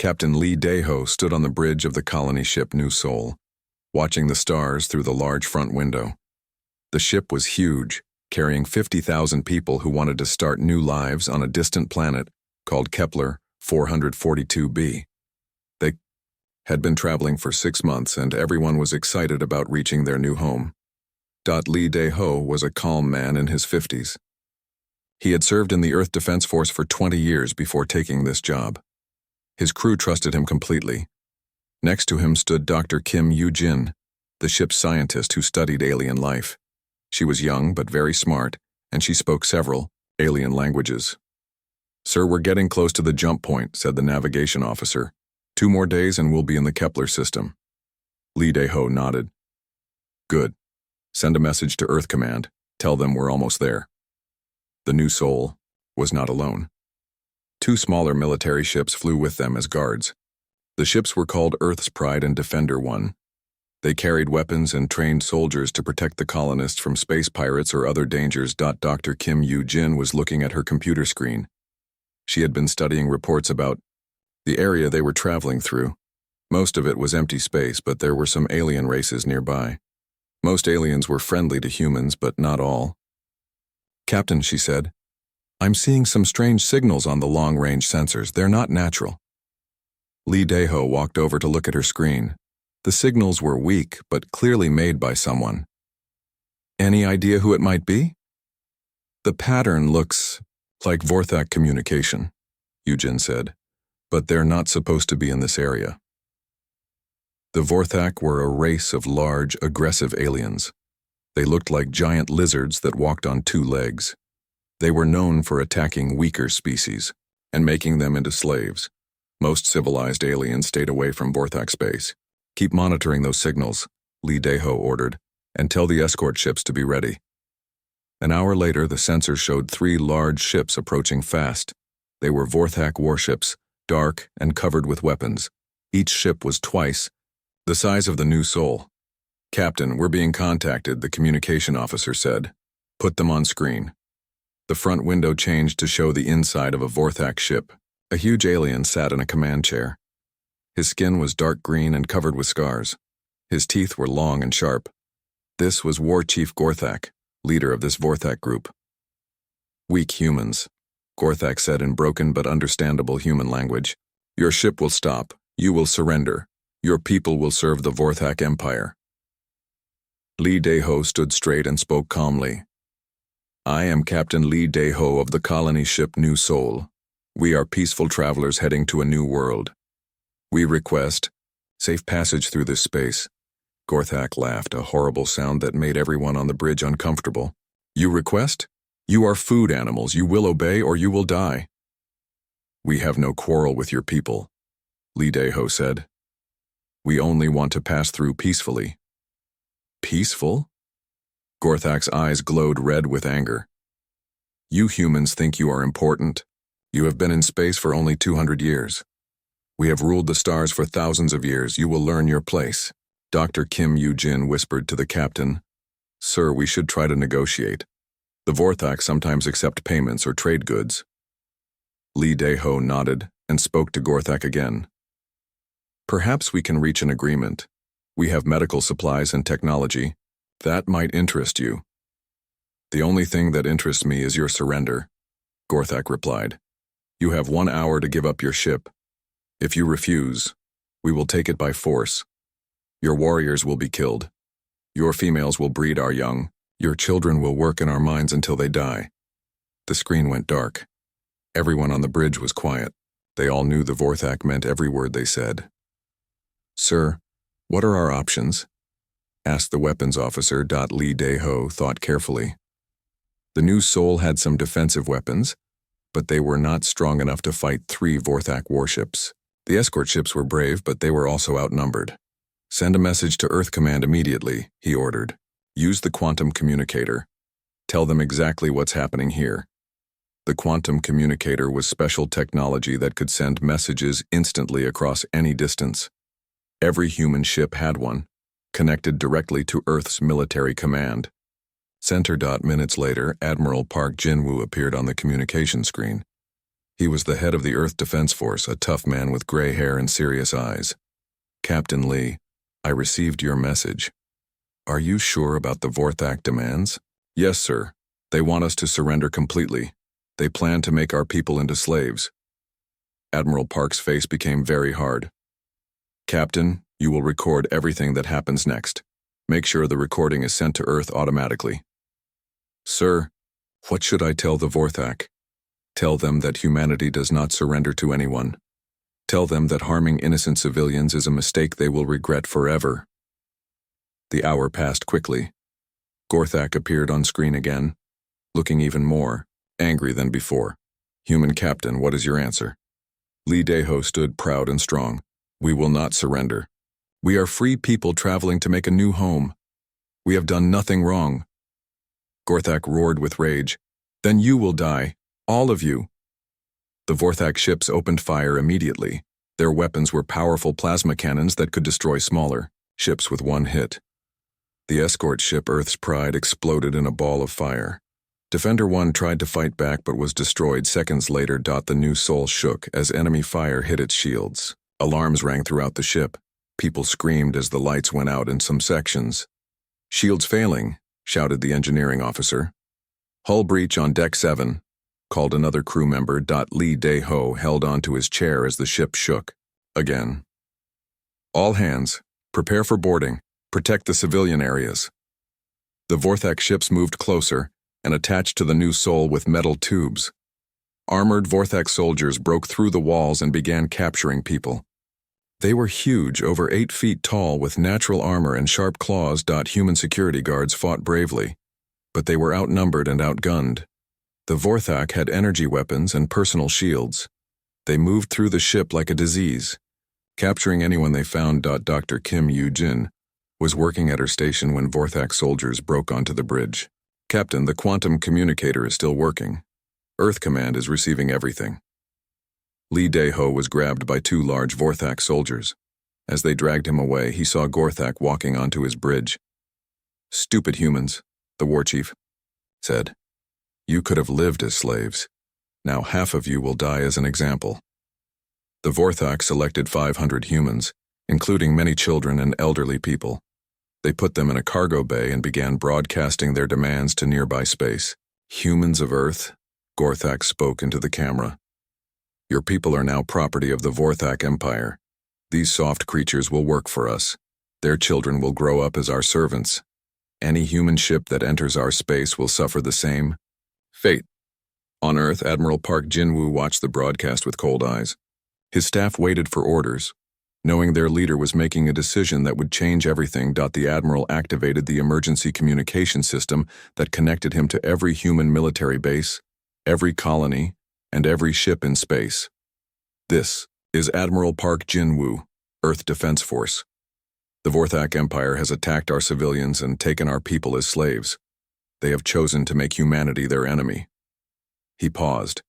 Captain Lee Dae-ho stood on the bridge of the colony ship New Seoul, watching the stars through the large front window. The ship was huge, carrying 50,000 people who wanted to start new lives on a distant planet called Kepler 442b. They had been traveling for 6 months, and everyone was excited about reaching their new home. Lee Dae-ho was a calm man in his 50s. He had served in the Earth Defense Force for 20 years before taking this job. His crew trusted him completely. Next to him stood Dr. Kim Yoo-jin, the ship's scientist who studied alien life. She was young but very smart, and she spoke several alien languages. "Sir, we're getting close to the jump point," said the navigation officer. 2 more days and we'll be in the Kepler system." Lee Dae-ho nodded. "Good. Send a message to Earth Command. Tell them we're almost there." The New Seoul was not alone. 2 smaller military ships flew with them as guards. The ships were called Earth's Pride and Defender 1. They carried weapons and trained soldiers to protect the colonists from space pirates or other dangers. Dr. Kim Yoo-jin was looking at her computer screen. She had been studying reports about the area they were traveling through. Most of it was empty space, but there were some alien races nearby. Most aliens were friendly to humans, but not all. "Captain," she said, "I'm seeing some strange signals on the long-range sensors. They're not natural." Lee Dae-ho walked over to look at her screen. The signals were weak, but clearly made by someone. "Any idea who it might be?" "The pattern looks like Vorthak communication," Yoo-jin said, "but they're not supposed to be in this area." The Vorthak were a race of large, aggressive aliens. They looked like giant lizards that walked on 2 legs. They were known for attacking weaker species and making them into slaves. Most civilized aliens stayed away from Vorthak space. "Keep monitoring those signals," Lee Dae-ho ordered, "and tell the escort ships to be ready." An hour later, the sensors showed 3 large ships approaching fast. They were Vorthak warships, dark and covered with weapons. Each ship was twice the size of the New Seoul. "Captain, we're being contacted," the communication officer said. "Put them on screen." The front window changed to show the inside of a Vorthak ship. A huge alien sat in a command chair. His skin was dark green and covered with scars. His teeth were long and sharp. This was War Chief Gorthak, leader of this Vorthak group. "Weak humans," Gorthak said in broken but understandable human language. "Your ship will stop. You will surrender. Your people will serve the Vorthak Empire." Lee Dae-ho stood straight and spoke calmly. "I am Captain Lee Dae-ho of the colony ship New Seoul. We are peaceful travelers heading to a new world. We request safe passage through this space." Gorthak laughed, a horrible sound that made everyone on the bridge uncomfortable. "You request? You are food animals. You will obey or you will die." "We have no quarrel with your people," Lee Dae-ho said. "We only want to pass through peacefully." "Peaceful?" Gorthak's eyes glowed red with anger. "You humans think you are important. You have been in space for only 200 years. We have ruled the stars for thousands of years. You will learn your place." Dr. Kim Yoo-jin whispered to the captain, "Sir, we should try to negotiate. The Vorthak sometimes accept payments or trade goods." Lee Dae-ho nodded and spoke to Gorthak again. "Perhaps we can reach an agreement. We have medical supplies and technology. That might interest you." "The only thing that interests me is your surrender," Gorthak replied. "You have 1 hour to give up your ship. If you refuse, we will take it by force. Your warriors will be killed. Your females will breed our young. Your children will work in our mines until they die." The screen went dark. Everyone on the bridge was quiet. They all knew the Vorthak meant every word they said. "Sir, what are our options?" asked the weapons officer. Lee Dae-ho thought carefully. The New Seoul had some defensive weapons, but they were not strong enough to fight 3 Vorthak warships. The escort ships were brave, but they were also outnumbered. "Send a message to Earth Command immediately," he ordered. "Use the quantum communicator. Tell them exactly what's happening here." The quantum communicator was special technology that could send messages instantly across any distance. Every human ship had one, connected directly to Earth's military command. Minutes later, Admiral Park Jin-woo appeared on the communication screen. He was the head of the Earth Defense Force, a tough man with gray hair and serious eyes. Captain Lee, I received your message. Are you sure about the Vorthak demands? Yes, sir. They want us to surrender completely. They plan to make our people into slaves. Admiral Park's face became very hard. Captain, you will record everything that happens next. Make sure the recording is sent to Earth automatically. Sir, what should I tell the Vorthak? Tell them that humanity does not surrender to anyone. Tell them that harming innocent civilians is a mistake they will regret forever. The hour passed quickly. Gorthak appeared on screen again, looking even more angry than before. Human Captain, what is your answer? Lee Daeho stood proud and strong. We will not surrender. We are free people traveling to make a new home. We have done nothing wrong. Gorthak roared with rage. Then you will die, all of you. The Vorthak ships opened fire immediately. Their weapons were powerful plasma cannons that could destroy smaller ships with one hit. The escort ship Earth's Pride exploded in a ball of fire. Defender 1 tried to fight back but was destroyed seconds later. The New Soul shook as enemy fire hit its shields. Alarms rang throughout the ship. People screamed as the lights went out in some sections. Shields failing, shouted the engineering officer. Hull breach on deck 7, called another crew member. Lee Daeho held onto his chair as the ship shook. Again. All hands, prepare for boarding. Protect the civilian areas. The Vorthak ships moved closer and attached to the New Soul with metal tubes. Armored Vorthak soldiers broke through the walls and began capturing people. They were huge, over 8 feet tall, with natural armor and sharp claws. Human security guards fought bravely, but they were outnumbered and outgunned. The Vorthak had energy weapons and personal shields. They moved through the ship like a disease, capturing anyone they found. Dr. Kim Yoo-jin was working at her station when Vorthak soldiers broke onto the bridge. Captain, the quantum communicator is still working. Earth Command is receiving everything. Lee Daeho was grabbed by 2 large Vorthak soldiers. As they dragged him away, he saw Gorthak walking onto his bridge. Stupid humans, the war chief said. You could have lived as slaves. Now half of you will die as an example. The Vorthak selected 500 humans, including many children and elderly people. They put them in a cargo bay and began broadcasting their demands to nearby space. Humans of Earth, Gorthak spoke into the camera. Your people are now property of the Vorthak Empire. These soft creatures will work for us. Their children will grow up as our servants. Any human ship that enters our space will suffer the same fate. On Earth, Admiral Park Jin-woo watched the broadcast with cold eyes. His staff waited for orders, knowing their leader was making a decision that would change everything. The Admiral activated the emergency communication system that connected him to every human military base, every colony, and every ship in space. This is Admiral Park Jin-woo, Earth Defense Force. The Vorthak Empire has attacked our civilians and taken our people as slaves. They have chosen to make humanity their enemy. He paused,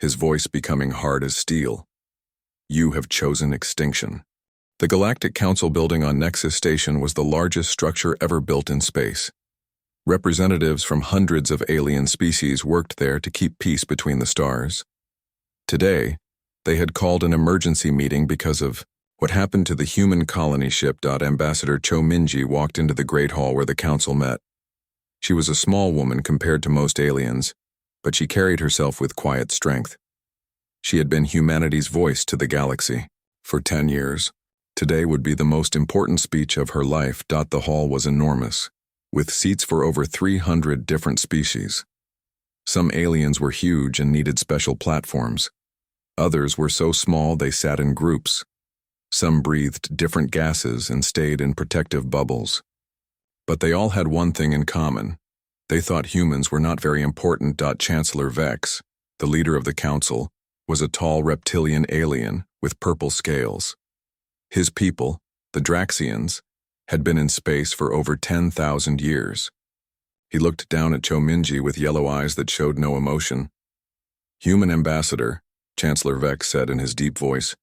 his voice becoming hard as steel. You have chosen extinction. The Galactic Council building on Nexus Station was the largest structure ever built in space. Representatives from hundreds of alien species worked there to keep peace between the stars. Today, they had called an emergency meeting because of what happened to the human colony ship. Ambassador Cho Minji walked into the Great Hall where the council met. She was a small woman compared to most aliens, but she carried herself with quiet strength. She had been humanity's voice to the galaxy for 10 years. Today would be the most important speech of her life. The hall was enormous, with seats for over 300 different species. Some aliens were huge and needed special platforms. Others were so small they sat in groups. Some breathed different gases and stayed in protective bubbles. But they all had one thing in common. They thought humans were not very important. Chancellor Vex, the leader of the council, was a tall reptilian alien with purple scales. His people, the Draxians, had been in space for over 10,000 years. He looked down at Cho Minji with yellow eyes that showed no emotion. Human ambassador, Chancellor Vex said in his deep voice,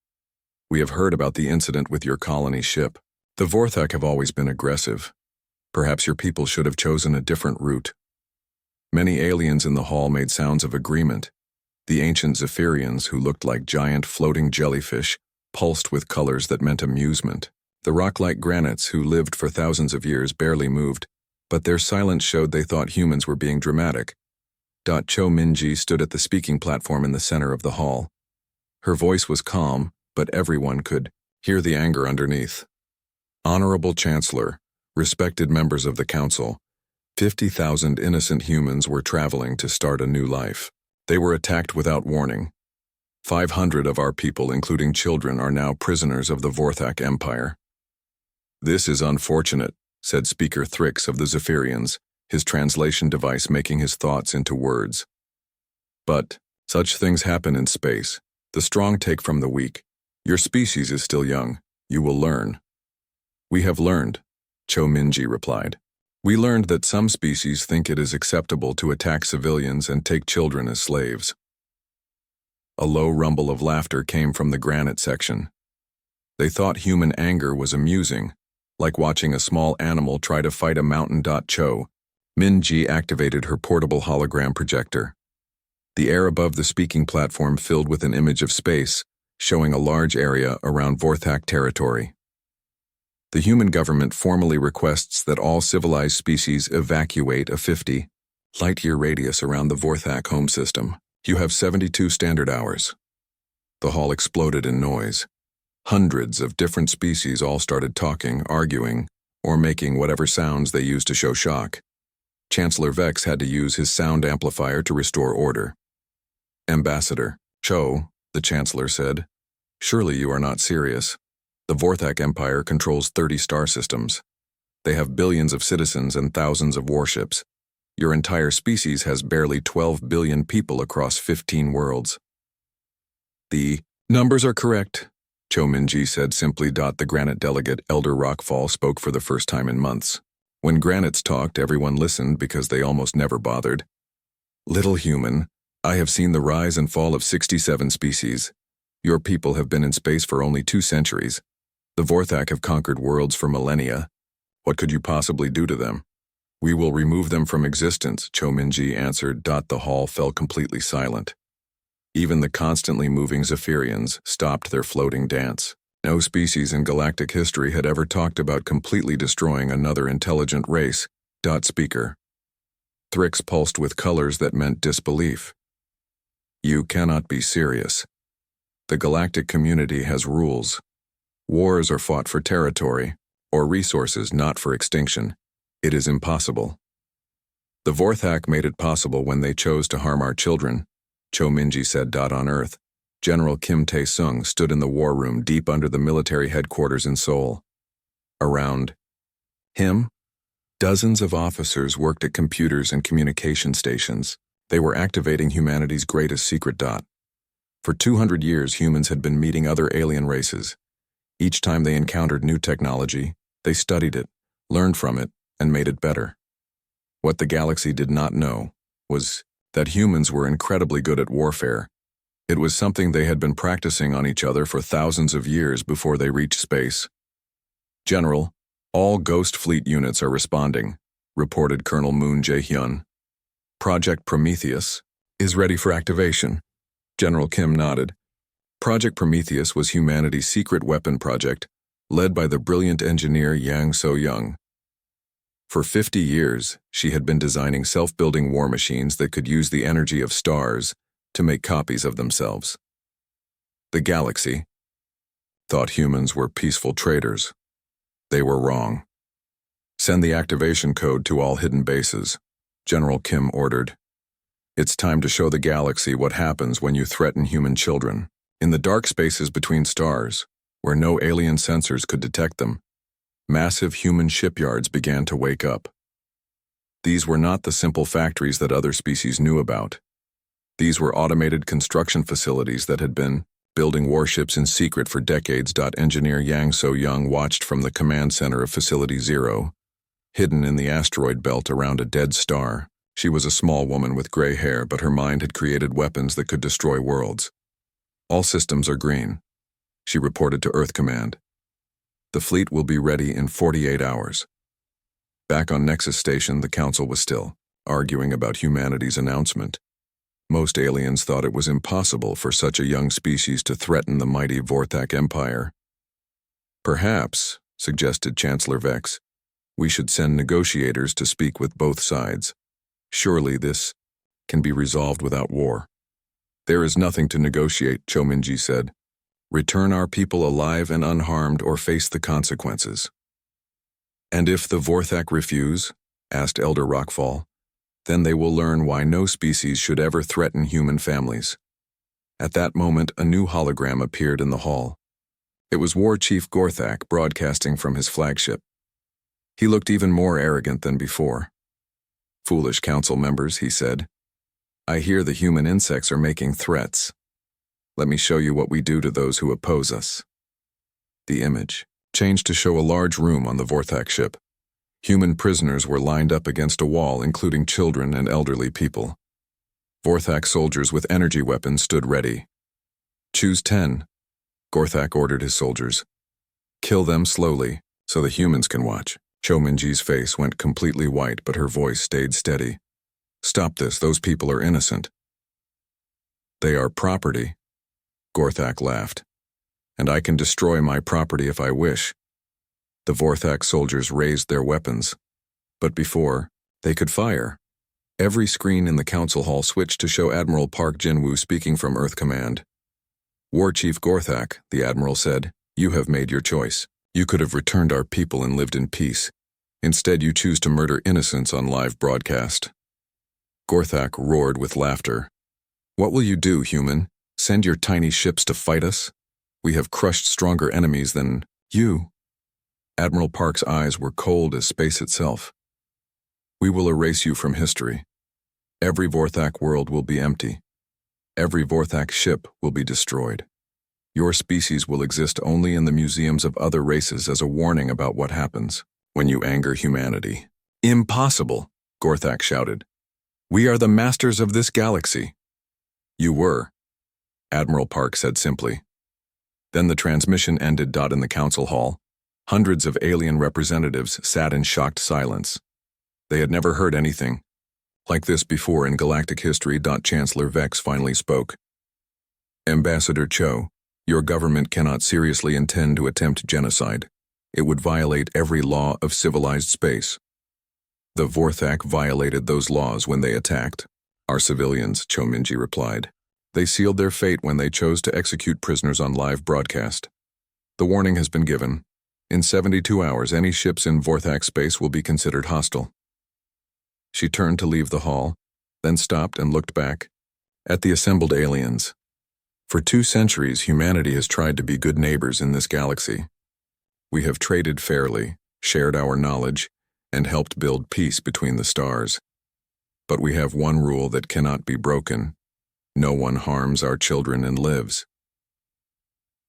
we have heard about the incident with your colony ship. The Vorthak have always been aggressive. Perhaps your people should have chosen a different route. Many aliens in the hall made sounds of agreement. The ancient Zephyrians, who looked like giant floating jellyfish, pulsed with colors that meant amusement. The rock-like granites, who lived for thousands of years, barely moved, but their silence showed they thought humans were being dramatic. Cho Minji stood at the speaking platform in the center of the hall. Her voice was calm, but everyone could hear the anger underneath. Honorable Chancellor, respected members of the Council, 50,000 innocent humans were traveling to start a new life. They were attacked without warning. 500 of our people, including children, are now prisoners of the Vorthak Empire. This is unfortunate, said Speaker Thrix of the Zephyrians, his translation device making his thoughts into words. But such things happen in space. The strong take from the weak. Your species is still young. You will learn. We have learned, Cho Minji replied. We learned that some species think it is acceptable to attack civilians and take children as slaves. A low rumble of laughter came from the granite section. They thought human anger was amusing, like watching a small animal try to fight a mountain. Cho Minji activated her portable hologram projector. The air above the speaking platform filled with an image of space, showing a large area around Vorthak territory. The human government formally requests that all civilized species evacuate a 50 light-year radius around the Vorthak home system. You have 72 standard hours. The hall exploded in noise. Hundreds of different species all started talking, arguing, or making whatever sounds they used to show shock. Chancellor Vex had to use his sound amplifier to restore order. Ambassador Cho, the Chancellor said, surely you are not serious. The Vorthak Empire controls 30 star systems. They have billions of citizens and thousands of warships. Your entire species has barely 12 billion people across 15 worlds. The numbers are correct, Cho Minji said simply. The granite delegate, Elder Rockfall, spoke for the first time in months. When granites talked, everyone listened because they almost never bothered. Little human, I have seen the rise and fall of 67 species. Your people have been in space for only 2 centuries. The Vorthak have conquered worlds for millennia. What could you possibly do to them? We will remove them from existence, Cho Minji answered. The hall fell completely silent. Even the constantly moving Zephyrians stopped their floating dance. No species in galactic history had ever talked about completely destroying another intelligent race. Speaker Thrix pulsed with colors that meant disbelief. You cannot be serious. The galactic community has rules. Wars are fought for territory, or resources, not for extinction. It is impossible. The Vorthak made it possible when they chose to harm our children, Cho Minji said. On Earth, General Kim Tae-sung stood in the war room deep under the military headquarters in Seoul. Around him, dozens of officers worked at computers and communication stations. They were activating humanity's greatest secret. For 200 years, humans had been meeting other alien races. Each time they encountered new technology, they studied it, learned from it, and made it better. What the galaxy did not know was that humans were incredibly good at warfare. It was something they had been practicing on each other for thousands of years before they reached space. General, all Ghost Fleet units are responding, reported Colonel Moon Jae-hyun. Project Prometheus is ready for activation. General Kim nodded. Project Prometheus was humanity's secret weapon project, led by the brilliant engineer Yang So-young. For 50 years, she had been designing self-building war machines that could use the energy of stars to make copies of themselves. The galaxy thought humans were peaceful traders. They were wrong. Send the activation code to all hidden bases, General Kim ordered. It's time to show the galaxy what happens when you threaten human children. In the dark spaces between stars, where no alien sensors could detect them, massive human shipyards began to wake up. These were not the simple factories that other species knew about. These were automated construction facilities that had been building warships in secret for decades. Engineer Yang So-young watched from the command center of Facility Zero, hidden in the asteroid belt around a dead star. She was a small woman with gray hair, but her mind had created weapons that could destroy worlds. All systems are green, she reported to Earth Command. The fleet will be ready in 48 hours. Back on Nexus Station, the Council was still arguing about humanity's announcement. Most aliens thought it was impossible for such a young species to threaten the mighty Vorthak Empire. Perhaps, suggested Chancellor Vex, we should send negotiators to speak with both sides. Surely this can be resolved without war. There is nothing to negotiate, Chominji said. Return our people alive and unharmed or face the consequences. And if the Vorthak refuse, asked Elder Rockfall, then they will learn why no species should ever threaten human families. At that moment, a new hologram appeared in the hall. It was War Chief Gorthak broadcasting from his flagship. He looked even more arrogant than before. Foolish council members, he said. I hear the human insects are making threats. Let me show you what we do to those who oppose us. The image changed to show a large room on the Vorthak ship. Human prisoners were lined up against a wall, including children and elderly people. Vorthak soldiers with energy weapons stood ready. Choose 10, Gorthak ordered his soldiers. Kill them slowly, so the humans can watch. Chominji's face went completely white, but her voice stayed steady. Stop this, those people are innocent. They are property, Gorthak laughed. And I can destroy my property if I wish. The Vorthak soldiers raised their weapons. But before they could fire, every screen in the council hall switched to show Admiral Park Jinwoo speaking from Earth Command. War Chief Gorthak, the Admiral said, you have made your choice. You could have returned our people and lived in peace. Instead, you choose to murder innocents on live broadcast. Gorthak roared with laughter. What will you do, human? Send your tiny ships to fight us? We have crushed stronger enemies than you. Admiral Park's eyes were cold as space itself. We will erase you from history. Every Vorthak world will be empty. Every Vorthak ship will be destroyed. Your species will exist only in the museums of other races as a warning about what happens when you anger humanity. Impossible, Gorthak shouted. We are the masters of this galaxy. You were, Admiral Park said simply. Then the transmission ended. In the council hall, hundreds of alien representatives sat in shocked silence. They had never heard anything like this before in galactic history. Chancellor Vex finally spoke. Ambassador Cho, your government cannot seriously intend to attempt genocide. It would violate every law of civilized space. The Vorthak violated those laws when they attacked our civilians, Chominji replied. They sealed their fate when they chose to execute prisoners on live broadcast. The warning has been given. In 72 hours, any ships in Vorthak space will be considered hostile. She turned to leave the hall, then stopped and looked back at the assembled aliens. For 2 centuries, humanity has tried to be good neighbors in this galaxy. We have traded fairly, shared our knowledge, and helped build peace between the stars. But we have one rule that cannot be broken. No one harms our children and lives.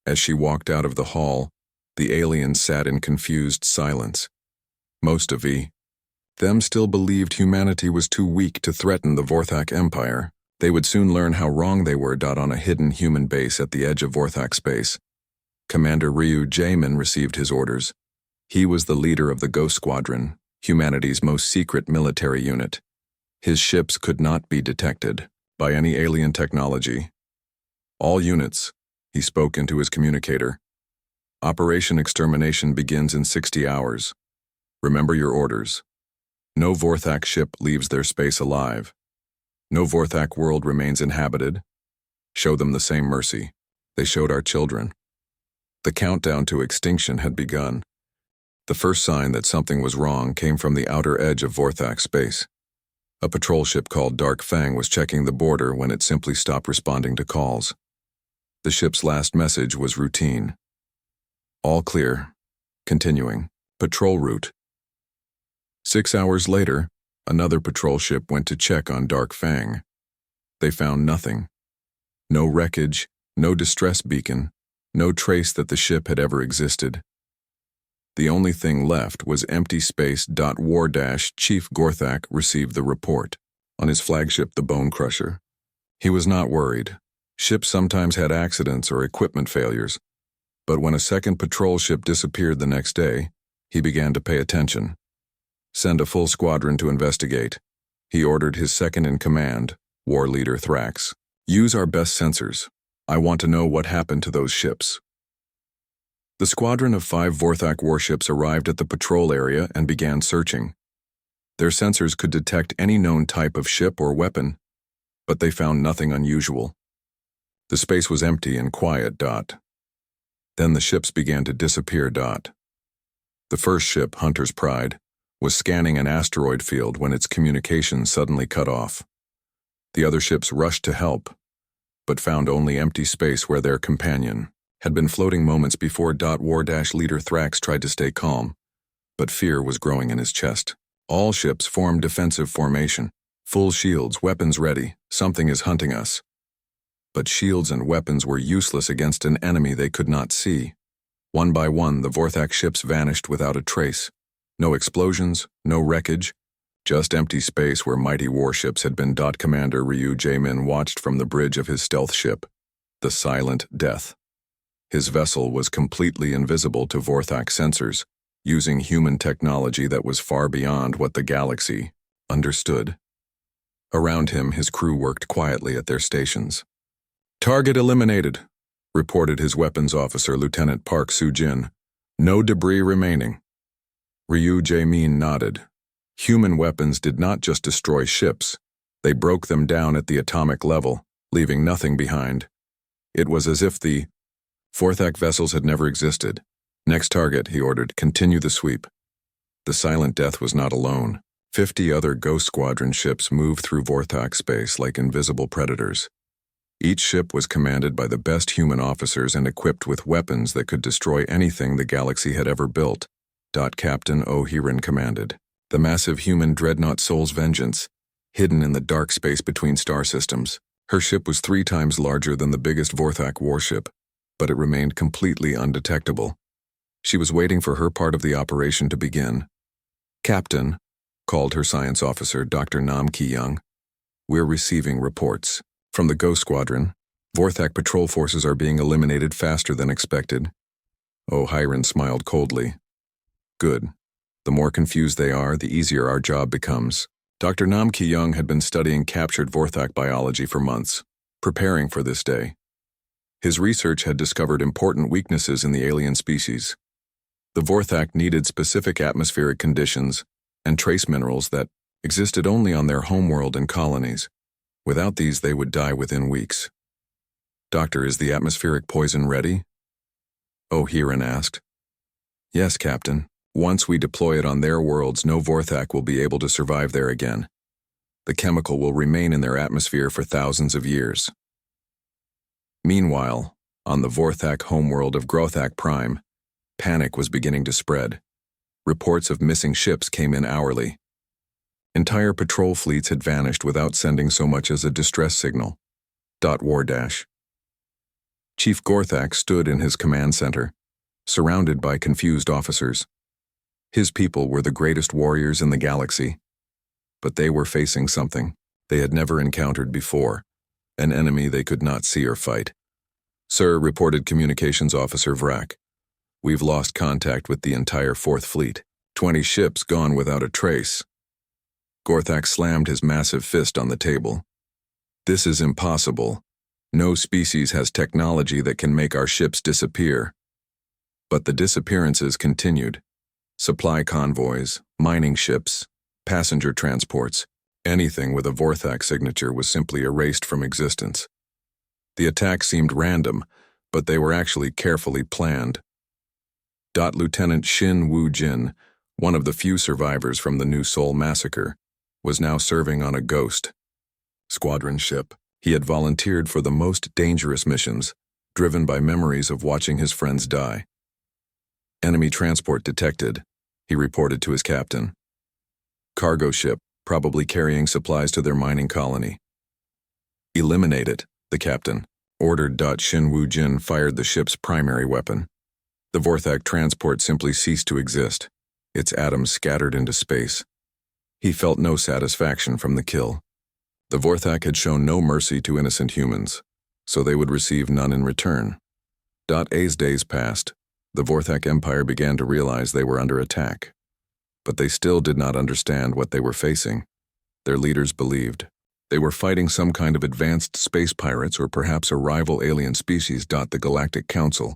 As she walked out of the hall, the aliens sat in confused silence. Most of them still believed humanity was too weak to threaten the Vorthak Empire. They would soon learn how wrong they were. On a hidden human base at the edge of Vorthak space, Commander Ryu Jaemin received his orders. He was the leader of the Ghost Squadron, humanity's most secret military unit. His ships could not be detected by any alien technology. All units, he spoke into his communicator. Operation Extermination begins in 60 hours. Remember your orders. No Vorthak ship leaves their space alive. No Vorthak world remains inhabited. Show them the same mercy they showed our children. The countdown to extinction had begun. The first sign that something was wrong came from the outer edge of Vorthak space. A patrol ship called Dark Fang was checking the border when it simply stopped responding to calls. The ship's last message was routine. All clear. Continuing. Patrol route. 6 hours later, another patrol ship went to check on Dark Fang. They found nothing. No wreckage, no distress beacon, no trace that the ship had ever existed. The only thing left was empty space. Chief Gorthak received the report on his flagship, the Bone Crusher. He was not worried. Ships sometimes had accidents or equipment failures, but when a second patrol ship disappeared the next day, he began to pay attention. Send a full squadron to investigate. He ordered his second-in-command, War Leader Thrax. Use our best sensors. I want to know what happened to those ships. The squadron of 5 Vorthak warships arrived at the patrol area and began searching. Their sensors could detect any known type of ship or weapon, but they found nothing unusual. The space was empty and quiet. Then the ships began to disappear. The first ship, Hunter's Pride, was scanning an asteroid field when its communications suddenly cut off. The other ships rushed to help, but found only empty space where their companion had been floating moments before. War-Leader Thrax tried to stay calm, but fear was growing in his chest. All ships formed defensive formation. Full shields, weapons ready. Something is hunting us. But shields and weapons were useless against an enemy they could not see. One by one, the Vorthak ships vanished without a trace. No explosions, no wreckage, just empty space where mighty warships had been. Commander Ryu Jaemin watched from the bridge of his stealth ship, the Silent Death. His vessel was completely invisible to Vorthak sensors, using human technology that was far beyond what the galaxy understood. Around him, his crew worked quietly at their stations. "Target eliminated," reported his weapons officer, Lieutenant Park Soo-jin. "No debris remaining." Ryu Jaemin nodded. Human weapons did not just destroy ships, they broke them down at the atomic level, leaving nothing behind. It was as if the Vorthak vessels had never existed. "Next target," he ordered. "Continue the sweep." The Silent Death was not alone. 50 other Ghost Squadron ships moved through Vorthak space like invisible predators. Each ship was commanded by the best human officers and equipped with weapons that could destroy anything the galaxy had ever built. Captain O'Heron commanded. The massive human dreadnought Soul's Vengeance, hidden in the dark space between star systems. Her ship was 3 times larger than the biggest Vorthak warship, but it remained completely undetectable. She was waiting for her part of the operation to begin. "Captain," called her science officer, Dr. Nam Ki-young, "we're receiving reports. From the Ghost Squadron, Vorthak patrol forces are being eliminated faster than expected." O'Heron smiled coldly. "Good. The more confused they are, the easier our job becomes." Dr. Nam Ki-young had been studying captured Vorthak biology for months, preparing for this day. His research had discovered important weaknesses in the alien species. The Vorthak needed specific atmospheric conditions and trace minerals that existed only on their homeworld and colonies. Without these, they would die within weeks. "Doctor, is the atmospheric poison ready?" O'Heron asked. "Yes, Captain. Once we deploy it on their worlds, no Vorthak will be able to survive there again. The chemical will remain in their atmosphere for thousands of years." Meanwhile, on the Vorthak homeworld of Grothak Prime, panic was beginning to spread. Reports of missing ships came in hourly. Entire patrol fleets had vanished without sending so much as a distress signal. War dash. Chief Gorthak stood in his command center, surrounded by confused officers. His people were the greatest warriors in the galaxy, but they were facing something they had never encountered before, an enemy they could not see or fight. "Sir," reported Communications Officer Vrak, "we've lost contact with the entire 4th Fleet. 20 ships gone without a trace." Gorthak slammed his massive fist on the table. "This is impossible. No species has technology that can make our ships disappear." But the disappearances continued. Supply convoys, mining ships, passenger transports, anything with a Vorthak signature was simply erased from existence. The attacks seemed random, but they were actually carefully planned. Lieutenant Shin Woo-jin, one of the few survivors from the New Seoul massacre, was now serving on a Ghost Squadron ship. He had volunteered for the most dangerous missions, driven by memories of watching his friends die. "Enemy transport detected," he reported to his captain. "Cargo ship, probably carrying supplies to their mining colony." "Eliminate it," the captain ordered. Shin Woo-jin fired the ship's primary weapon. The Vorthak transport simply ceased to exist, its atoms scattered into space. He felt no satisfaction from the kill. The Vorthak had shown no mercy to innocent humans, so they would receive none in return. As days passed, the Vorthak Empire began to realize they were under attack. But they still did not understand what they were facing. Their leaders believed They were fighting some kind of advanced space pirates or perhaps a rival alien species. The Galactic Council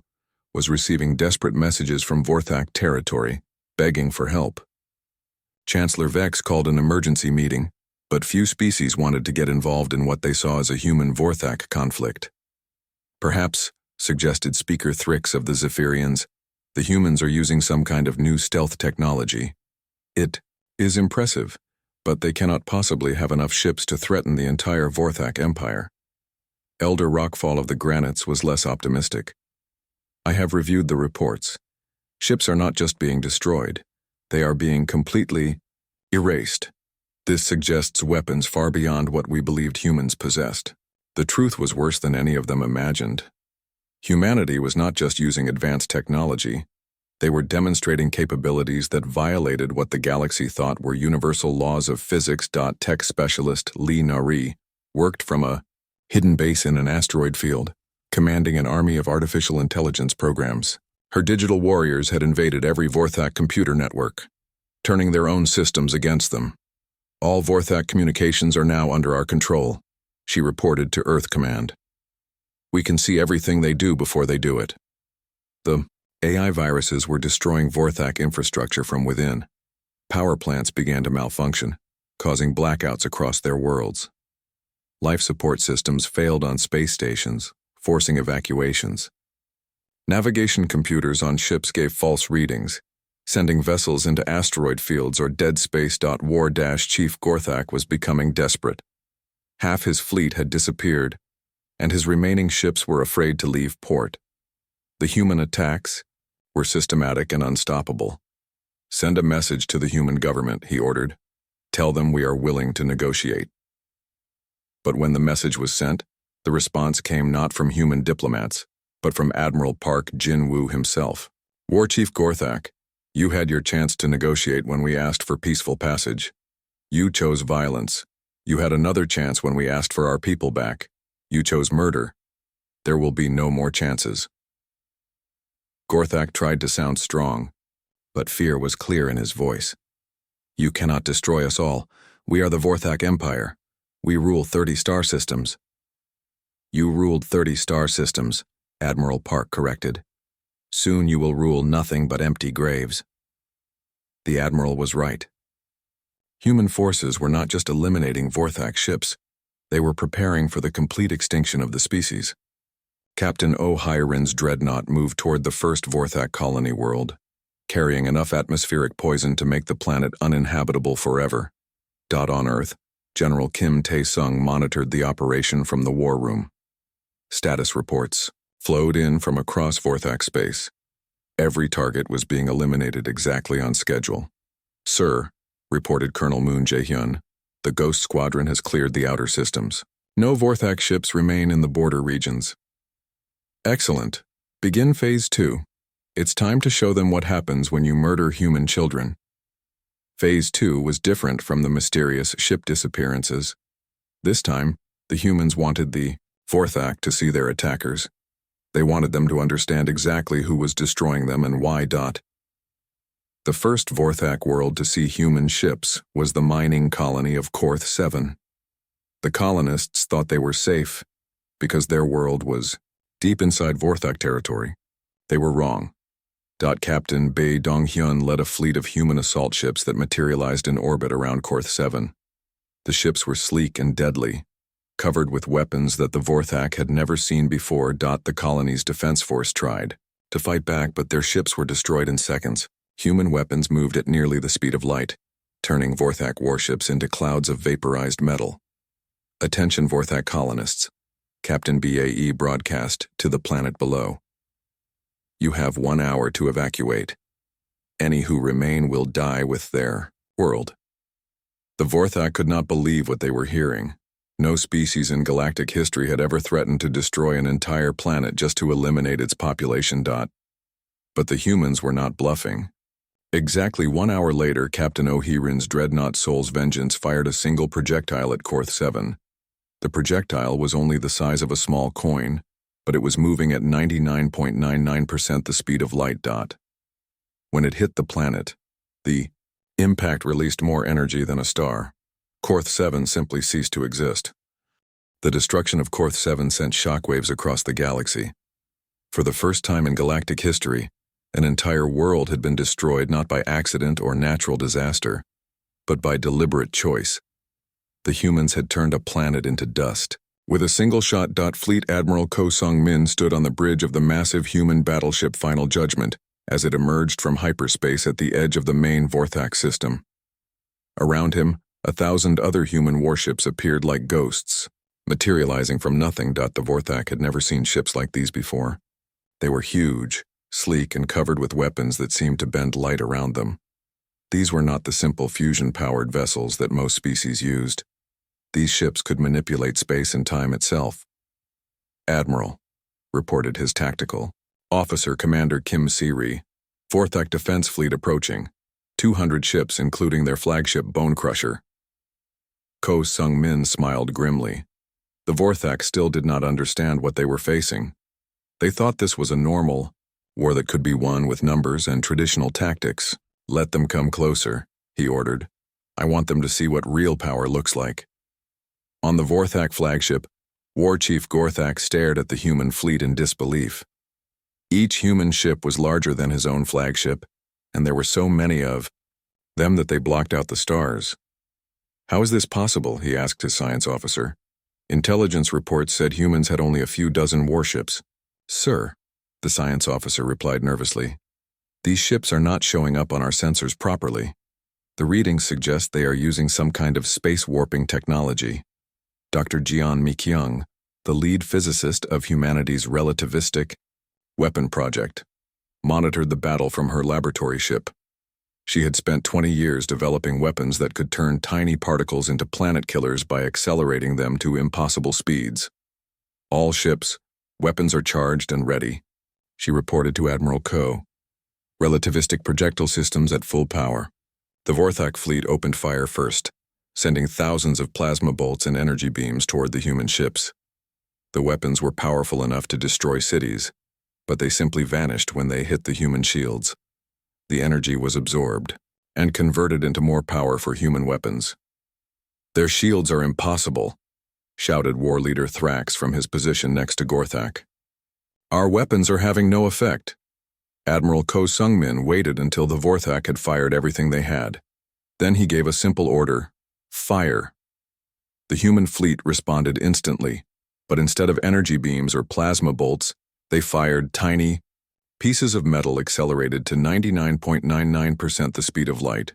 was receiving desperate messages from Vorthak territory, begging for help. Chancellor Vex called an emergency meeting, but few species wanted to get involved in what they saw as a human-Vorthak conflict. Perhaps, suggested Speaker Thrix of the Zephyrians, the humans are using some kind of new stealth technology. It is impressive, but they cannot possibly have enough ships to threaten the entire Vorthak Empire. Elder Rockfall of the Granites was less optimistic. I have reviewed the reports. Ships are not just being destroyed, they are being completely erased. This suggests weapons far beyond what we believed humans possessed. The truth was worse than any of them imagined. Humanity was not just using advanced technology, they were demonstrating capabilities that violated what the galaxy thought were universal laws of physics. Tech specialist Lee Nari worked from a hidden base in an asteroid field, commanding an army of artificial intelligence programs. Her digital warriors had invaded every Vorthak computer network, turning their own systems against them. All Vorthak communications are now under our control, she reported to Earth Command. We can see everything they do before they do it. The AI viruses were destroying Vorthak infrastructure from within. Power plants began to malfunction, causing blackouts across their worlds. Life support systems failed on space stations, forcing evacuations. Navigation computers on ships gave false readings, sending vessels into asteroid fields or dead space. War-Chief Gorthak was becoming desperate. Half his fleet had disappeared, and his remaining ships were afraid to leave port. The human attacks were systematic and unstoppable. Send a message to the human government, he ordered. Tell them we are willing to negotiate. But when the message was sent, the response came not from human diplomats, but from Admiral Park Jin-Woo himself. War Chief Gorthak, you had your chance to negotiate when we asked for peaceful passage. You chose violence. You had another chance when we asked for our people back. You chose murder. There will be no more chances. Gorthak tried to sound strong, but fear was clear in his voice. You cannot destroy us all. We are the Vorthak Empire. We rule 30 star systems. You ruled 30 star systems, Admiral Park corrected. Soon you will rule nothing but empty graves. The Admiral was right. Human forces were not just eliminating Vorthak ships, they were preparing for the complete extinction of the species. Captain O'Hiren's dreadnought moved toward the first Vorthak colony world, carrying enough atmospheric poison to make the planet uninhabitable forever. On Earth, General Kim Tae-sung monitored the operation from the war room. Status reports flowed in from across Vorthak space. Every target was being eliminated exactly on schedule. Sir, reported Colonel Moon Jae-hyun, the Ghost Squadron has cleared the outer systems. No Vorthak ships remain in the border regions. Excellent. Begin Phase 2. It's time to show them what happens when you murder human children. Phase 2 was different from the mysterious ship disappearances. This time, the humans wanted the Vorthak to see their attackers. They wanted them to understand exactly who was destroying them and why. The first Vorthak world to see human ships was the mining colony of Korth 7. The colonists thought they were safe because their world was deep inside Vorthak territory. They were wrong. Captain Bae Dong-hyun led a fleet of human assault ships that materialized in orbit around Korth 7. The ships were sleek and deadly, covered with weapons that the Vorthak had never seen before. The colony's defense force tried to fight back, but their ships were destroyed in seconds. Human weapons moved at nearly the speed of light, turning Vorthak warships into clouds of vaporized metal. Attention Vorthak colonists. Captain BAE broadcast to the planet below. You have 1 hour to evacuate. Any who remain will die with their world. The Vorthak could not believe what they were hearing. No species in galactic history had ever threatened to destroy an entire planet just to eliminate its population. But the humans were not bluffing. Exactly 1 hour later, Captain O'Hiren's dreadnought Soul's Vengeance fired a single projectile at Korth 7. The projectile was only the size of a small coin, but it was moving at 99.99% the speed of light. When it hit the planet, the impact released more energy than a star. Korth-7 simply ceased to exist. The destruction of Korth-7 sent shockwaves across the galaxy. For the first time in galactic history, an entire world had been destroyed not by accident or natural disaster, but by deliberate choice. The humans had turned a planet into dust. With a single shot, Fleet Admiral Ko Sung-min stood on the bridge of the massive human battleship Final Judgment as it emerged from hyperspace at the edge of the main Vorthak system. Around him, 1,000 other human warships appeared like ghosts, materializing from nothing. The Vorthak had never seen ships like these before. They were huge, sleek, and covered with weapons that seemed to bend light around them. These were not the simple fusion-powered vessels that most species used. These ships could manipulate space and time itself. "Admiral," reported his tactical officer Commander Kim Si-ri, "Vorthak Defense Fleet approaching. 200 ships, including their flagship Bone Crusher." Ko Sung-min smiled grimly. The Vorthak still did not understand what they were facing. They thought this was a normal war that could be won with numbers and traditional tactics. "Let them come closer," he ordered. "I want them to see what real power looks like." On the Vorthak flagship, War Chief Gorthak stared at the human fleet in disbelief. Each human ship was larger than his own flagship, and there were so many of them that they blocked out the stars. "How is this possible?" he asked his science officer. "Intelligence reports said humans had only a few dozen warships." "Sir," the science officer replied nervously, "these ships are not showing up on our sensors properly. The readings suggest they are using some kind of space warping technology." Dr. Jian Mikyung, the lead physicist of humanity's relativistic weapon project, monitored the battle from her laboratory ship. She had spent 20 years developing weapons that could turn tiny particles into planet killers by accelerating them to impossible speeds. "All ships, weapons are charged and ready," she reported to Admiral Ko. "Relativistic projectile systems at full power." The Vorthak fleet opened fire first, sending thousands of plasma bolts and energy beams toward the human ships. The weapons were powerful enough to destroy cities, but they simply vanished when they hit the human shields. The energy was absorbed and converted into more power for human weapons. "Their shields are impossible," shouted war leader Thrax from his position next to Gorthak. "Our weapons are having no effect." Admiral Ko Sung-min waited until the Vorthak had fired everything they had. Then he gave a simple order: "Fire." The human fleet responded instantly, but instead of energy beams or plasma bolts, they fired tiny pieces of metal accelerated to 99.99% the speed of light.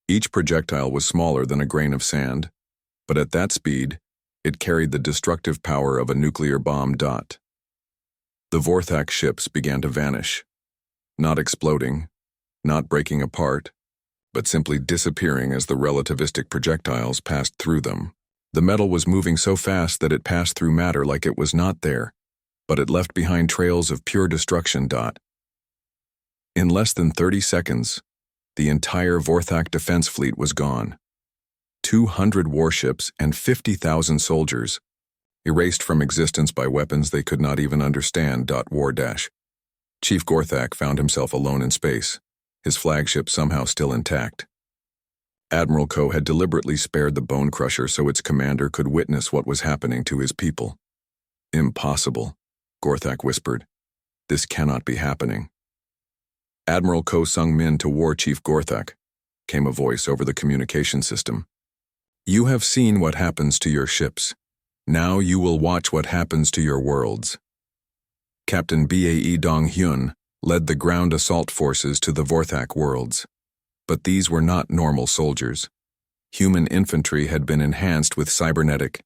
Each projectile was smaller than a grain of sand, but at that speed, it carried the destructive power of a nuclear bomb. The Vorthak ships began to vanish, not exploding, not breaking apart, but simply disappearing as the relativistic projectiles passed through them. The metal was moving so fast that it passed through matter like it was not there, but it left behind trails of pure destruction. In less than 30 seconds, the entire Vorthak defense fleet was gone. 200 warships and 50,000 soldiers, erased from existence by weapons they could not even understand. Chief Gorthak found himself alone in space, his flagship somehow still intact. Admiral Ko had deliberately spared the Bone Crusher so its commander could witness what was happening to his people. "Impossible," Gorthak whispered. "This cannot be happening." "Admiral Ko Sung-min to War Chief Gorthak," came a voice over the communication system. "You have seen what happens to your ships. Now you will watch what happens to your worlds." Captain Bae Dong-hyun led the ground assault forces to the Vorthak worlds. But these were not normal soldiers. Human infantry had been enhanced with cybernetic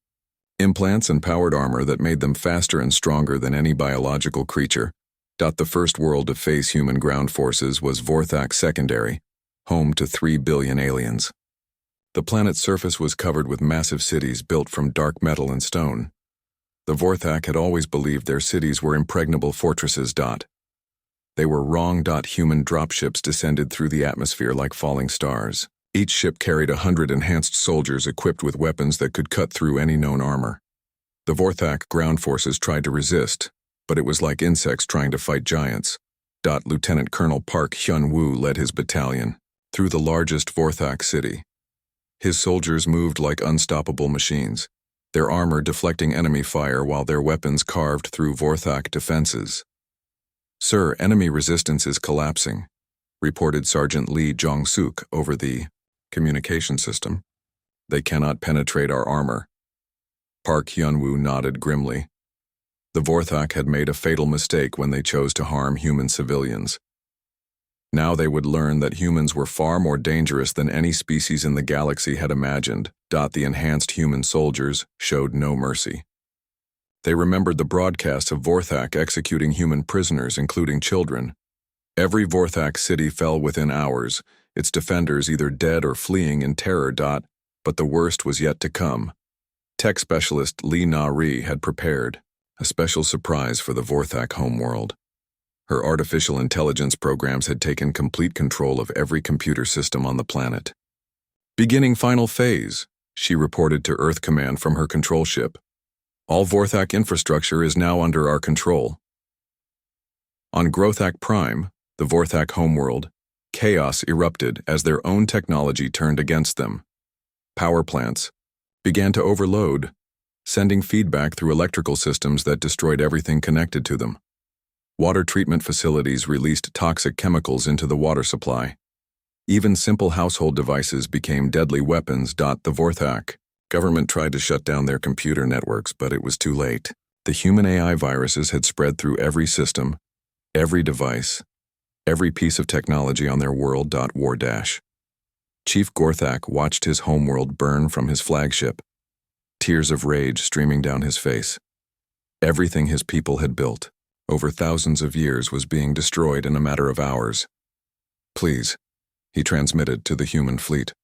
implants and powered armor that made them faster and stronger than any biological creature. The first world to face human ground forces was Vorthak Secondary, home to 3 billion aliens. The planet's surface was covered with massive cities built from dark metal and stone. The Vorthak had always believed their cities were impregnable fortresses. They were wrong. Human dropships descended through the atmosphere like falling stars. Each ship carried 100 enhanced soldiers equipped with weapons that could cut through any known armor. The Vorthak ground forces tried to resist, but it was like insects trying to fight giants. Lieutenant Colonel Park Hyun-woo led his battalion through the largest Vorthak city. His soldiers moved like unstoppable machines, their armor deflecting enemy fire while their weapons carved through Vorthak defenses. "Sir, enemy resistance is collapsing," reported Sergeant Lee Jong-suk over the communication system. "They cannot penetrate our armor." Park Hyun-woo nodded grimly. The Vorthak had made a fatal mistake when they chose to harm human civilians. Now they would learn that humans were far more dangerous than any species in the galaxy had imagined. The enhanced human soldiers showed no mercy. They remembered the broadcasts of Vorthak executing human prisoners, including children. Every Vorthak city fell within hours, its defenders either dead or fleeing in terror. But the worst was yet to come. Tech specialist Lee Na-ri had prepared a special surprise for the Vorthak homeworld. Her artificial intelligence programs had taken complete control of every computer system on the planet. "Beginning final phase," she reported to Earth Command from her control ship. "All Vorthak infrastructure is now under our control." On Grothak Prime, the Vorthak homeworld, chaos erupted as their own technology turned against them. Power plants began to overload, sending feedback through electrical systems that destroyed everything connected to them. Water treatment facilities released toxic chemicals into the water supply. Even simple household devices became deadly weapons. The Vorthak government tried to shut down their computer networks, but it was too late. The human AI viruses had spread through every system, every device, every piece of technology on their world. War. Chief Gorthak watched his homeworld burn from his flagship, tears of rage streaming down his face. Everything his people had built, over thousands of years, was being destroyed in a matter of hours. "Please," he transmitted to the human fleet.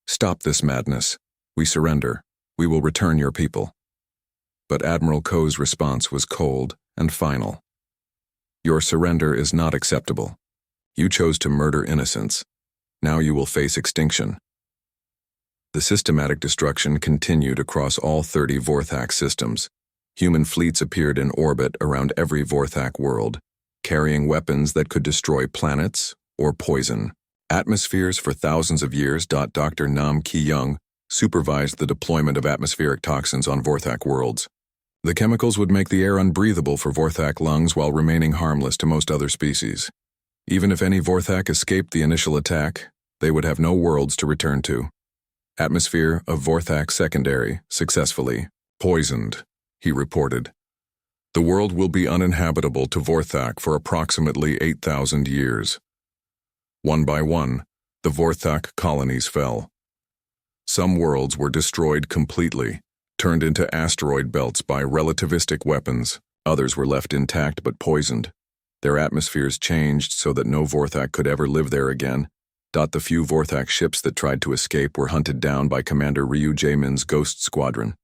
"Stop this madness. We surrender. We will return your people." But Admiral Ko's response was cold and final. "Your surrender is not acceptable. You chose to murder innocents. Now you will face extinction." The systematic destruction continued across all 30 Vorthak systems. Human fleets appeared in orbit around every Vorthak world, carrying weapons that could destroy planets or poison atmospheres for thousands of years. Dr. Nam Ki-young supervised the deployment of atmospheric toxins on Vorthak worlds. The chemicals would make the air unbreathable for Vorthak lungs while remaining harmless to most other species. Even if any Vorthak escaped the initial attack, they would have no worlds to return to. "Atmosphere of Vorthak secondary successfully poisoned," he reported. "The world will be uninhabitable to Vorthak for approximately 8,000 years." One by one, the Vorthak colonies fell. Some worlds were destroyed completely, turned into asteroid belts by relativistic weapons. Others were left intact but poisoned. Their atmospheres changed so that no Vorthak could ever live there again. The few Vorthak ships that tried to escape were hunted down by Commander Ryu Jaemin's Ghost Squadron.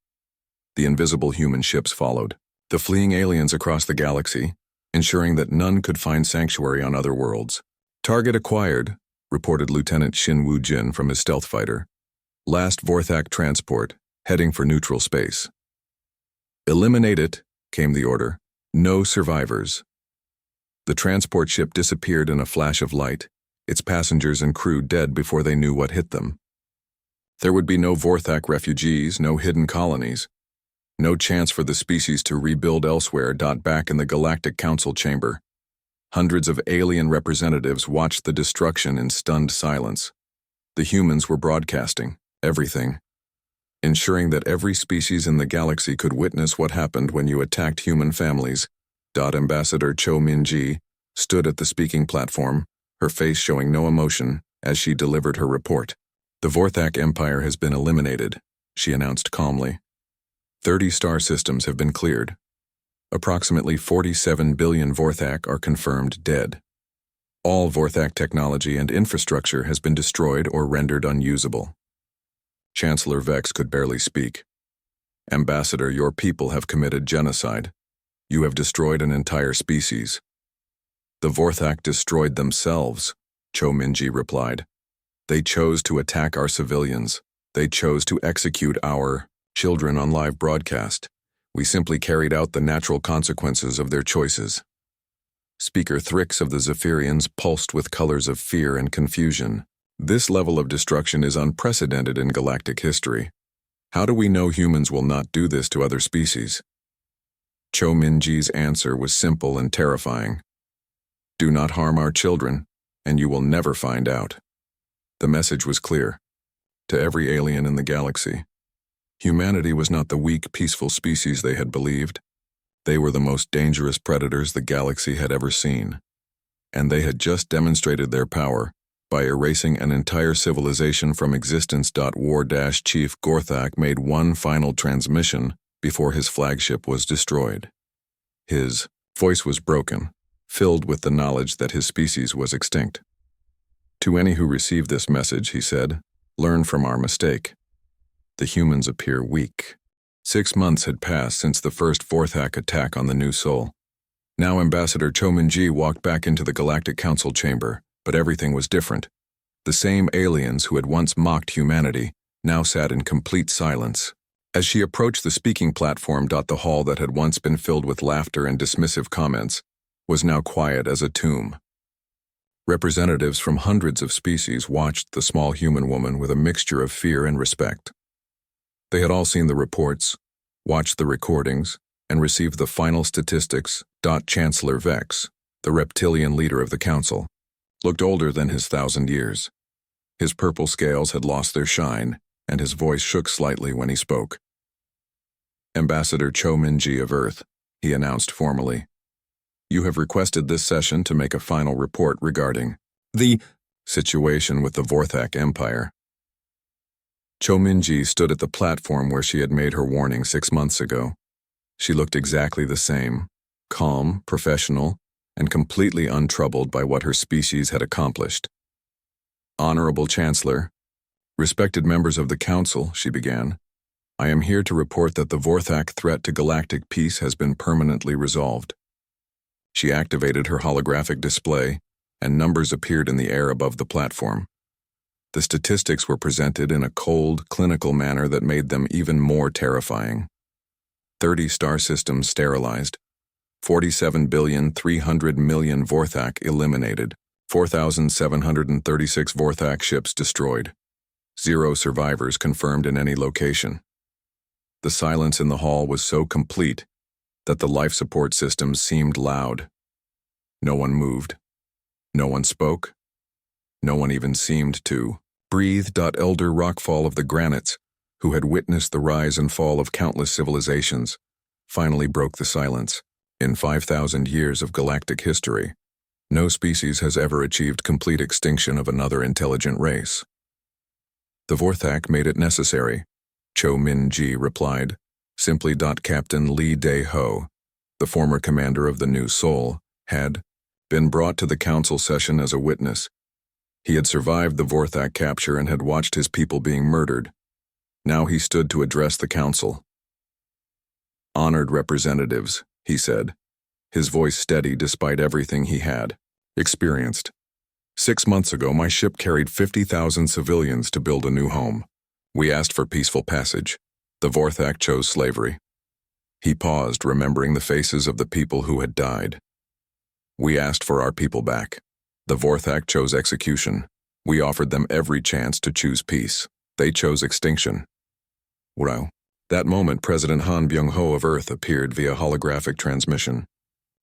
The invisible human ships followed, the fleeing aliens across the galaxy, ensuring that none could find sanctuary on other worlds. "Target acquired," reported Lieutenant Shin Woo-jin from his stealth fighter. "Last Vorthak transport, heading for neutral space." "Eliminate it," came the order. "No survivors." The transport ship disappeared in a flash of light, its passengers and crew dead before they knew what hit them. There would be no Vorthak refugees, no hidden colonies, no chance for the species to rebuild elsewhere. Back in the Galactic Council chamber, hundreds of alien representatives watched the destruction in stunned silence. The humans were broadcasting everything, ensuring that every species in the galaxy could witness what happened when you attacked human families. Ambassador Cho Min-ji stood at the speaking platform, her face showing no emotion as she delivered her report. "The Vorthak Empire has been eliminated," she announced calmly. 30 star systems have been cleared. Approximately 47 billion Vorthak are confirmed dead. All Vorthak technology and infrastructure has been destroyed or rendered unusable. Chancellor Vex could barely speak. "Ambassador, your people have committed genocide. You have destroyed an entire species." "The Vorthak destroyed themselves," Cho Min-ji replied. "They chose to attack our civilians. They chose to execute our children on live broadcast. We simply carried out the natural consequences of their choices." Speaker Thrix of the Zephyrians pulsed with colors of fear and confusion. This level of destruction is unprecedented in galactic history. How do we know humans will not do this to other species? Cho Min-ji's answer was simple and terrifying. Do not harm our children, and you will never find out. The message was clear. To every alien in the galaxy, humanity was not the weak, peaceful species they had believed. They were the most dangerous predators the galaxy had ever seen. And they had just demonstrated their power by erasing an entire civilization from existence. War-Chief Gorthak made one final transmission before his flagship was destroyed. His voice was broken, filled with the knowledge that his species was extinct. To any who receive this message, he said, learn from our mistake. The humans appear weak. 6 months had passed since the first Vorthak attack on the New Sol. Now Ambassador Cho Min-ji walked back into the Galactic Council chamber, but everything was different. The same aliens who had once mocked humanity now sat in complete silence. As she approached the speaking platform, the hall that had once been filled with laughter and dismissive comments was now quiet as a tomb. Representatives from hundreds of species watched the small human woman with a mixture of fear and respect. They had all seen the reports, watched the recordings, and received the final statistics. Chancellor Vex, the reptilian leader of the council, looked older than his 1,000 years. His purple scales had lost their shine, and his voice shook slightly when he spoke. Ambassador Cho Min-ji of Earth, he announced formally. You have requested this session to make a final report regarding the situation with the Vorthak Empire. Cho Min-ji stood at the platform where she had made her warning 6 months ago. She looked exactly the same, calm, professional, and completely untroubled by what her species had accomplished. Honorable Chancellor, respected members of the Council, she began, I am here to report that the Vorthak threat to galactic peace has been permanently resolved. She activated her holographic display, and numbers appeared in the air above the platform. The statistics were presented in a cold, clinical manner that made them even more terrifying. 30 star systems sterilized, 47,300,000,000 Vorthak eliminated, 4,736 Vorthak ships destroyed, 0 survivors confirmed in any location. The silence in the hall was so complete that the life support systems seemed loud. No one moved. No one spoke. No one even seemed to breathe. Elder Rockfall of the Granites, who had witnessed the rise and fall of countless civilizations, finally broke the silence. In 5,000 years of galactic history, no species has ever achieved complete extinction of another intelligent race. The Vorthak made it necessary, Cho Min-ji replied, simply. Captain Lee Dae-ho, the former commander of the New Sol, had been brought to the council session as a witness. He had survived the Vorthak capture and had watched his people being murdered. Now he stood to address the council. Honored representatives, he said, his voice steady despite everything he had experienced. 6 months ago, my ship carried 50,000 civilians to build a new home. We asked for peaceful passage. The Vorthak chose slavery. He paused, remembering the faces of the people who had died. We asked for our people back. The Vorthak chose execution. We offered them every chance to choose peace. They chose extinction. Well, that moment, President Han Byung-ho of Earth appeared via holographic transmission.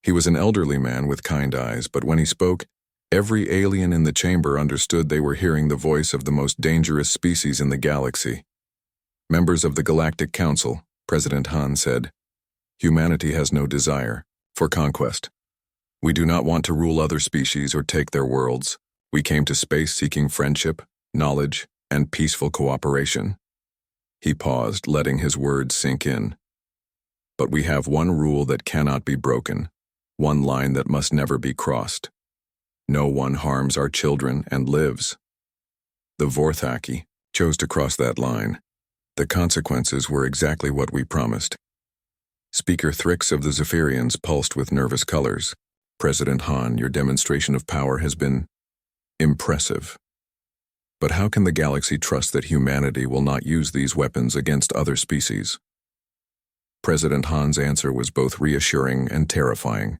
He was an elderly man with kind eyes, but when he spoke, every alien in the chamber understood they were hearing the voice of the most dangerous species in the galaxy. Members of the Galactic Council, President Han said, humanity has no desire for conquest. We do not want to rule other species or take their worlds. We came to space seeking friendship, knowledge, and peaceful cooperation. He paused, letting his words sink in. But we have one rule that cannot be broken, one line that must never be crossed. No one harms our children and lives. The Vorthaki chose to cross that line. The consequences were exactly what we promised. Speaker Thrix of the Zephyrians pulsed with nervous colors. President Han, your demonstration of power has been impressive. But how can the galaxy trust that humanity will not use these weapons against other species? President Han's answer was both reassuring and terrifying.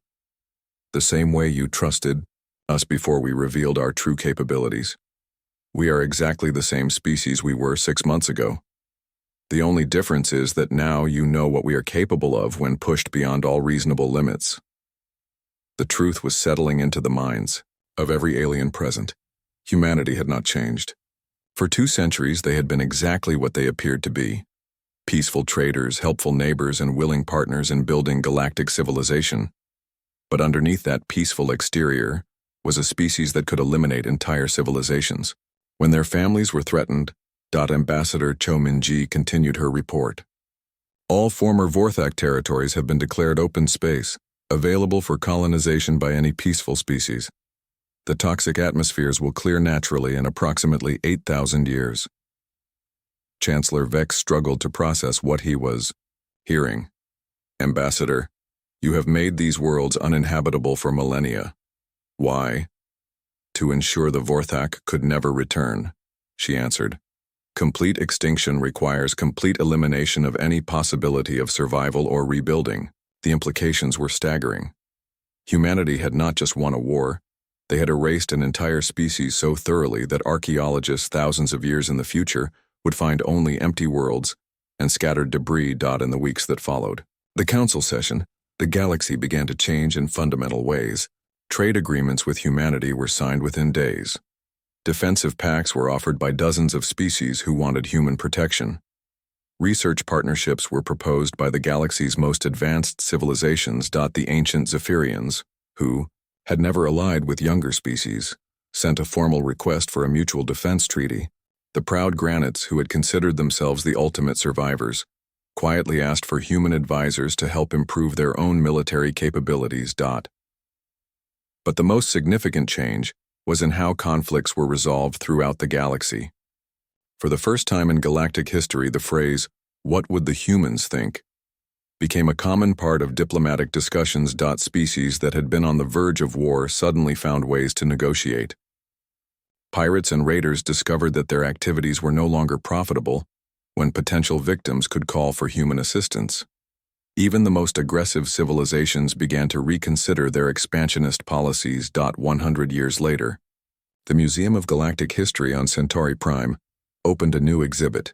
The same way you trusted us before we revealed our true capabilities. We are exactly the same species we were 6 months ago. The only difference is that now you know what we are capable of when pushed beyond all reasonable limits. The truth was settling into the minds of every alien present. Humanity had not changed. For 2 centuries, they had been exactly what they appeared to be: peaceful traders, helpful neighbors, and willing partners in building galactic civilization. But underneath that peaceful exterior was a species that could eliminate entire civilizations. When their families were threatened, Ambassador Cho Min-ji continued her report. All former Vorthak territories have been declared open space, available for colonization by any peaceful species. The toxic atmospheres will clear naturally in approximately 8,000 years. Chancellor Vex struggled to process what he was hearing. Ambassador, you have made these worlds uninhabitable for millennia. Why? To ensure the Vorthak could never return, she answered. Complete extinction requires complete elimination of any possibility of survival or rebuilding. The implications were staggering. Humanity had not just won a war, they had erased an entire species so thoroughly that archaeologists thousands of years in the future would find only empty worlds and scattered debris. In the weeks that followed the council session, the galaxy began to change in fundamental ways. Trade agreements with humanity were signed within days. Defensive pacts were offered by dozens of species who wanted human protection. Research partnerships were proposed by the galaxy's most advanced civilizations. The ancient Zephyrians, who had never allied with younger species, sent a formal request for a mutual defense treaty. The proud Granites, who had considered themselves the ultimate survivors, quietly asked for human advisors to help improve their own military capabilities. But the most significant change was in how conflicts were resolved throughout the galaxy. For the first time in galactic history, the phrase, "What would the humans think?" became a common part of diplomatic discussions. Species that had been on the verge of war suddenly found ways to negotiate. Pirates and raiders discovered that their activities were no longer profitable when potential victims could call for human assistance. Even the most aggressive civilizations began to reconsider their expansionist policies. 100 years later, the Museum of Galactic History on Centauri Prime opened a new exhibit.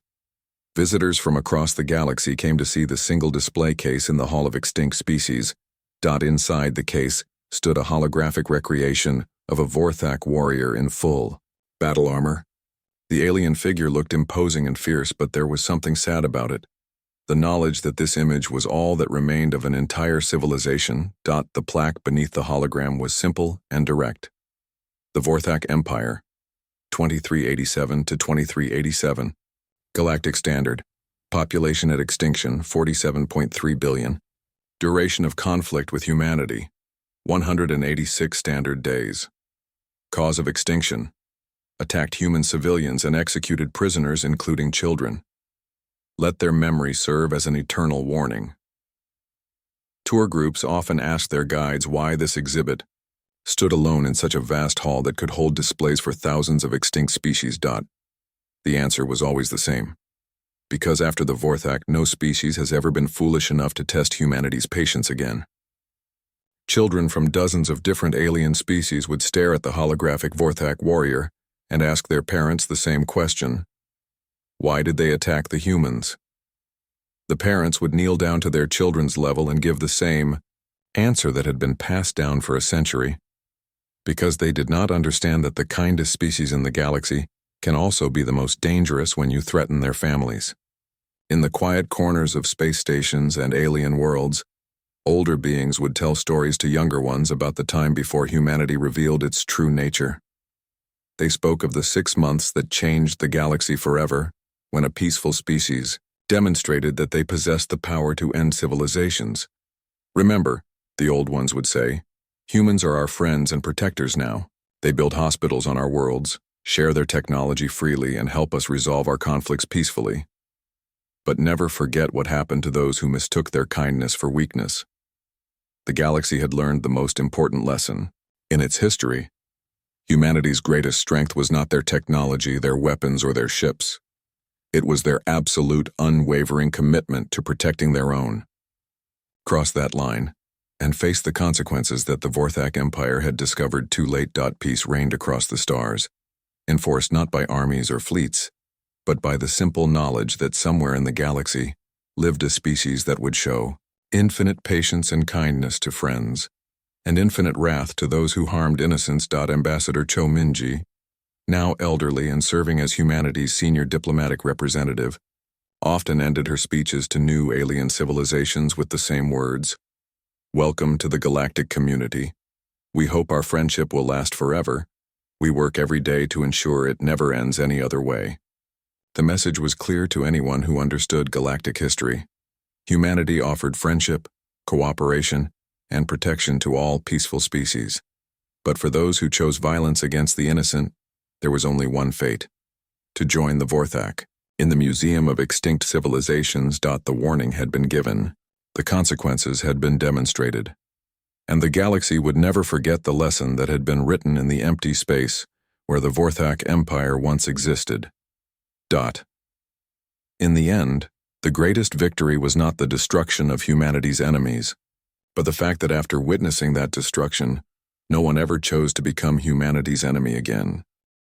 Visitors from across the galaxy came to see the single display case in the Hall of Extinct Species. Inside the case stood a holographic recreation of a Vorthak warrior in full battle armor. The alien figure looked imposing and fierce, but there was something sad about it. The knowledge that this image was all that remained of an entire civilization. The plaque beneath the hologram was simple and direct. The Vorthak Empire, 2387 to 2387. Galactic Standard. Population at extinction, 47.3 billion. Duration of conflict with humanity, 186 standard days. Cause of extinction. Attacked human civilians and executed prisoners, including children. Let their memory serve as an eternal warning. Tour groups often asked their guides why this exhibit stood alone in such a vast hall that could hold displays for thousands of extinct species. The answer was always the same. Because after the Vorthak, no species has ever been foolish enough to test humanity's patience again. Children from dozens of different alien species would stare at the holographic Vorthak warrior and ask their parents the same question. Why did they attack the humans? The parents would kneel down to their children's level and give the same answer that had been passed down for a century. Because they did not understand that the kindest species in the galaxy can also be the most dangerous when you threaten their families. In the quiet corners of space stations and alien worlds, older beings would tell stories to younger ones about the time before humanity revealed its true nature. They spoke of the 6 months that changed the galaxy forever, when a peaceful species demonstrated that they possessed the power to end civilizations. Remember, the old ones would say, humans are our friends and protectors now. They build hospitals on our worlds, share their technology freely, and help us resolve our conflicts peacefully. But never forget what happened to those who mistook their kindness for weakness. The galaxy had learned the most important lesson. In its history, humanity's greatest strength was not their technology, their weapons, or their ships. It was their absolute, unwavering commitment to protecting their own. Cross that line, and face the consequences that the Vorthak Empire had discovered too late. Peace reigned across the stars. enforced not by armies or fleets, but by the simple knowledge that somewhere in the galaxy lived a species that would show infinite patience and kindness to friends, and infinite wrath to those who harmed innocents. Ambassador Cho Minji, now elderly and serving as humanity's senior diplomatic representative, often ended her speeches to new alien civilizations with the same words: "Welcome to the galactic community. We hope our friendship will last forever. We work every day to ensure it never ends any other way." The message was clear to anyone who understood galactic history. Humanity offered friendship, cooperation, and protection to all peaceful species. But for those who chose violence against the innocent, there was only one fate: to join the Vorthak. In the Museum of Extinct Civilizations, the warning had been given, the consequences had been demonstrated, and the galaxy would never forget the lesson that had been written in the empty space where the Vorthak Empire once existed. In the end, the greatest victory was not the destruction of humanity's enemies, but the fact that after witnessing that destruction, no one ever chose to become humanity's enemy again.